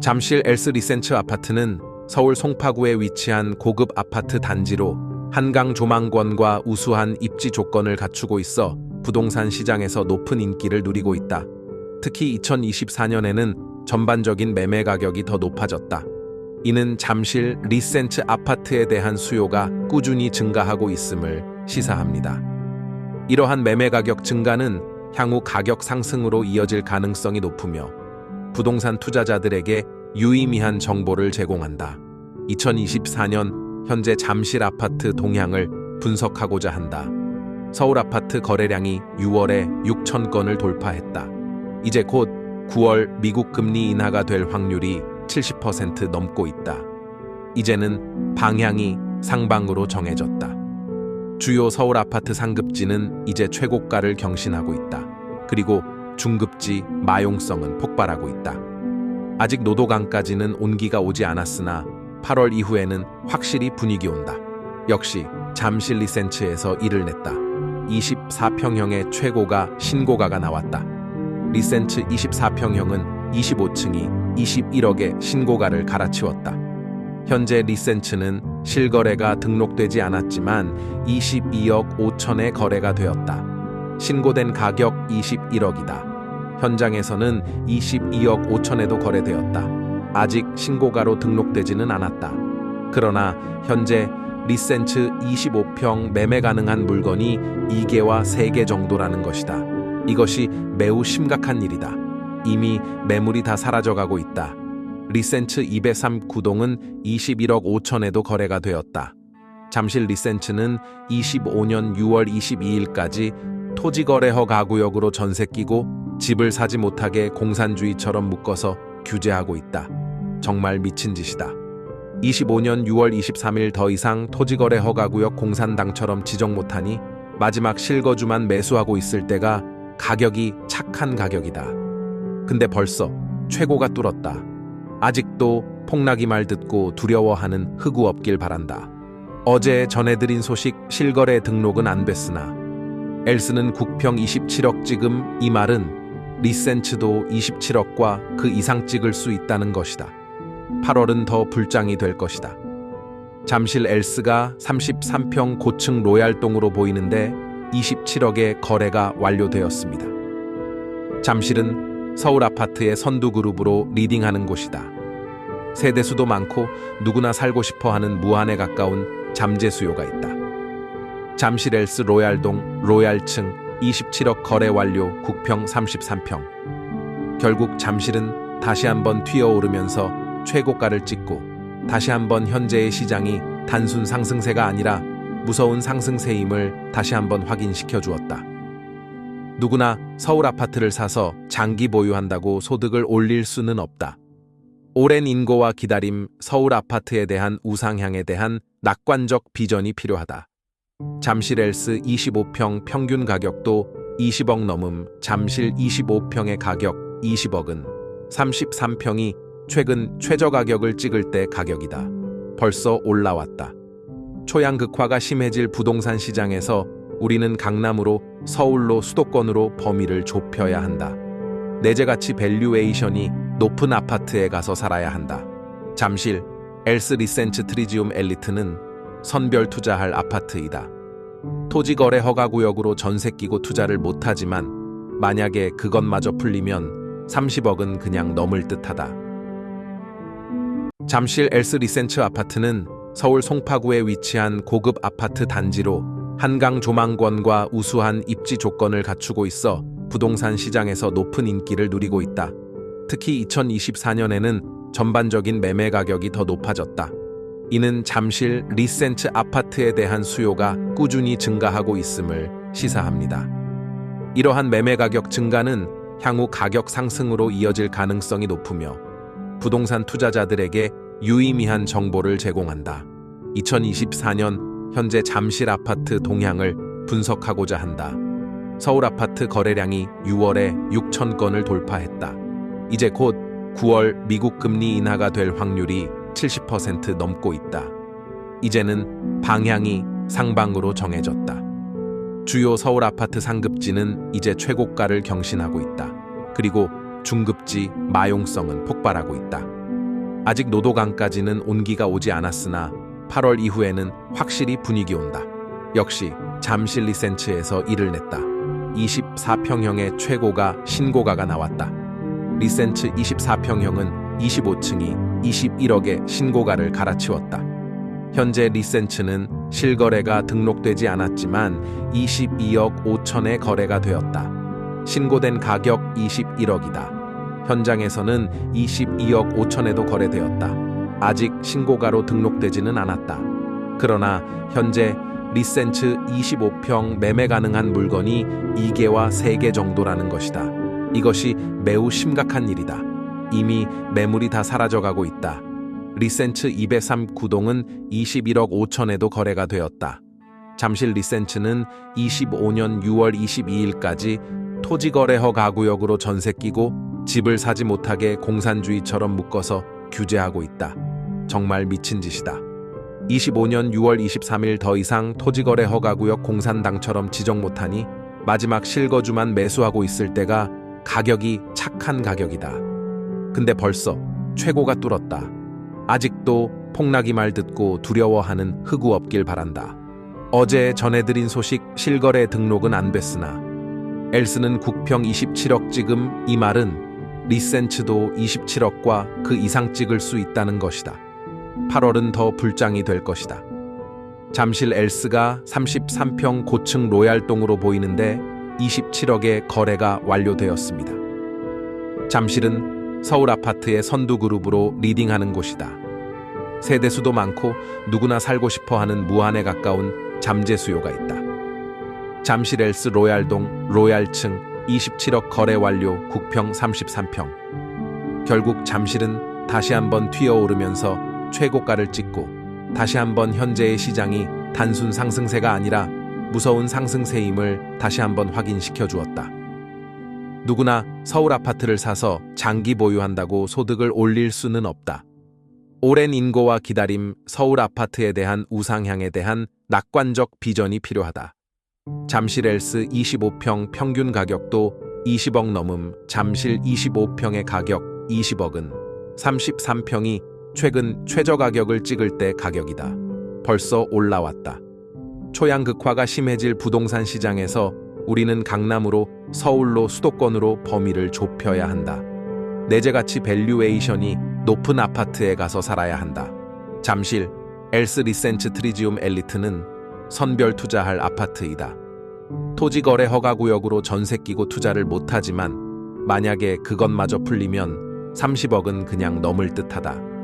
잠실 엘스 리센츠 아파트는 서울 송파구에 위치한 고급 아파트 단지로 한강 조망권과 우수한 입지 조건을 갖추고 있어 부동산 시장에서 높은 인기를 누리고 있다. 특히 2024년에는 전반적인 매매 가격이 더 높아졌다. 이는 잠실 리센츠 아파트에 대한 수요가 꾸준히 증가하고 있음을 시사합니다. 이러한 매매 가격 증가는 향후 가격 상승으로 이어질 가능성이 높으며 부동산 투자자들에게 유의미한 정보를 제공한다. 2024년 현재 잠실 아파트 동향을 분석하고자 한다. 서울 아파트 거래량이 6월에 6천 건을 돌파했다. 이제 곧 9월 미국 금리 인하가 될 확률이 70% 넘고 있다. 이제는 방향이 상방으로 정해졌다. 주요 서울 아파트 상급지는 이제 최고가를 경신하고 있다. 그리고 중급지 마용성은 폭발하고 있다. 아직 노도강까지는 온기가 오지 않았으나 8월 이후에는 확실히 분위기 온다. 역시 잠실 리센츠에서 이를 냈다. 24평형의 최고가 신고가가 나왔다. 리센츠 24평형은 25층이 21억의 신고가를 갈아치웠다. 현재 리센츠는 실거래가 등록되지 않았지만 22억 5천에 거래가 되었다. 신고된 가격 21억이다. 현장에서는 22억 5천에도 거래되었다. 아직 신고가로 등록되지는 않았다. 그러나 현재 리센츠 25평 매매 가능한 물건이 2개와 3개 정도라는 것이다. 이것이 매우 심각한 일이다. 이미 매물이 다 사라져가고 있다. 리센츠 203 구동은 21억 5천에도 거래가 되었다. 잠실 리센츠는 25년 6월 22일까지 토지거래허 가구역으로 전세 끼고 집을 사지 못하게 공산주의처럼 묶어서 규제하고 있다. 정말 미친 짓이다. 25년 6월 23일 더 이상 토지거래 허가구역 공산당처럼 지정 못하니 마지막 실거주만 매수하고 있을 때가 가격이 착한 가격이다. 근데 벌써 최고가 뚫었다. 아직도 폭락이 말 듣고 두려워하는 흑우 없길 바란다. 어제 전해드린 소식 실거래 등록은 안 됐으나 엘스는 국평 27억 지금 이 말은 리센츠도 27억과 그 이상 찍을 수 있다는 것이다. 8월은 더 불장이 될 것이다. 잠실 엘스가 33평 고층 로얄동으로 보이는데 27억의 거래가 완료되었습니다. 잠실은 서울 아파트의 선두그룹으로 리딩하는 곳이다. 세대수도 많고 누구나 살고 싶어하는 무한에 가까운 잠재 수요가 있다. 잠실 엘스 로얄동 로얄층 27억 거래 완료 국평 33평. 결국 잠실은 다시 한번 튀어오르면서 최고가를 찍고 다시 한번 현재의 시장이 단순 상승세가 아니라 무서운 상승세임을 다시 한번 확인시켜 주었다. 누구나 서울 아파트를 사서 장기 보유한다고 소득을 올릴 수는 없다. 오랜 인고와 기다림, 서울 아파트에 대한 우상향에 대한 낙관적 비전이 필요하다. 잠실 엘스 25평 평균 가격도 20억 넘음. 잠실 25평의 가격 20억은 33평이 최근 최저 가격을 찍을 때 가격이다. 벌써 올라왔다. 초양극화가 심해질 부동산 시장에서 우리는 강남으로 서울로 수도권으로 범위를 좁혀야 한다. 내재가치 밸류에이션이 높은 아파트에 가서 살아야 한다. 잠실 엘스 리센츠 트리지움 엘리트는 선별 투자할 아파트이다. 토지거래 허가구역으로 전세 끼고 투자를 못하지만 만약에 그것마저 풀리면 30억은 그냥 넘을 듯하다. 잠실 엘스 리센츠 아파트는 서울 송파구에 위치한 고급 아파트 단지로 한강 조망권과 우수한 입지 조건을 갖추고 있어 부동산 시장에서 높은 인기를 누리고 있다. 특히 2024년에는 전반적인 매매 가격이 더 높아졌다. 이는 잠실 리센츠 아파트에 대한 수요가 꾸준히 증가하고 있음을 시사합니다. 이러한 매매 가격 증가는 향후 가격 상승으로 이어질 가능성이 높으며 부동산 투자자들에게 유의미한 정보를 제공한다. 2024년 현재 잠실 아파트 동향을 분석하고자 한다. 서울 아파트 거래량이 6월에 6천 건을 돌파했다. 이제 곧 9월 미국 금리 인하가 될 확률이 70% 넘고 있다. 이제는 방향이 상방으로 정해졌다. 주요 서울 아파트 상급지는 이제 최고가를 경신하고 있다. 그리고 중급지 마용성은 폭발하고 있다. 아직 노도강까지는 온기가 오지 않았으나 8월 이후에는 확실히 분위기 온다. 역시 잠실 리센츠에서 일을 냈다. 24평형의 최고가 신고가가 나왔다. 리센츠 24평형은 25층이 21억의 신고가를 갈아치웠다. 현재 리센츠는 실거래가 등록되지 않았지만 22억 5천에 거래가 되었다. 신고된 가격 21억이다. 현장에서는 22억 5천에도 거래되었다. 아직 신고가로 등록되지는 않았다. 그러나 현재 리센츠 25평 매매 가능한 물건이 2개와 3개 정도라는 것이다. 이것이 매우 심각한 일이다. 이미 매물이 다 사라져가고 있다. 리센츠 203 구동은 21억 5천에도 거래가 되었다. 잠실 리센츠는 25년 6월 22일까지 토지거래허 가구역으로 전세 끼고 집을 사지 못하게 공산주의처럼 묶어서 규제하고 있다. 정말 미친 짓이다. 25년 6월 23일 더 이상 토지거래 허가구역 공산당처럼 지정 못하니 마지막 실거주만 매수하고 있을 때가 가격이 착한 가격이다. 근데 벌써 최고가 뚫었다. 아직도 폭락이 말 듣고 두려워하는 흑우 없길 바란다. 어제 전해드린 소식 실거래 등록은 안 됐으나 엘스는 국평 27억 지금 이 말은 리센츠도 27억과 그 이상 찍을 수 있다는 것이다. 8월은 더 불장이 될 것이다. 잠실 엘스가 33평 고층 로얄동으로 보이는데 27억의 거래가 완료되었습니다. 잠실은 서울 아파트의 선두그룹으로 리딩하는 곳이다. 세대수도 많고 누구나 살고 싶어하는 무한에 가까운 잠재 수요가 있다. 잠실 엘스 로얄동 로얄층 27억 거래 완료 국평 33평. 결국 잠실은 다시 한번 튀어오르면서 최고가를 찍고 다시 한번 현재의 시장이 단순 상승세가 아니라 무서운 상승세임을 다시 한번 확인시켜 주었다. 누구나 서울 아파트를 사서 장기 보유한다고 소득을 올릴 수는 없다. 오랜 인고와 기다림, 서울 아파트에 대한 우상향에 대한 낙관적 비전이 필요하다. 잠실 엘스 25평 평균 가격도 20억 넘음. 잠실 25평의 가격 20억은 33평이 최근 최저 가격을 찍을 때 가격이다. 벌써 올라왔다. 초양극화가 심해질 부동산 시장에서 우리는 강남으로 서울로 수도권으로 범위를 좁혀야 한다. 내재가치 밸류에이션이 높은 아파트에 가서 살아야 한다. 잠실 엘스 리센츠 트리지움 엘리트는 선별 투자할 아파트이다. 토지거래 허가구역으로 전세 끼고 투자를 못하지만 만약에 그것마저 풀리면 30억은 그냥 넘을 듯하다.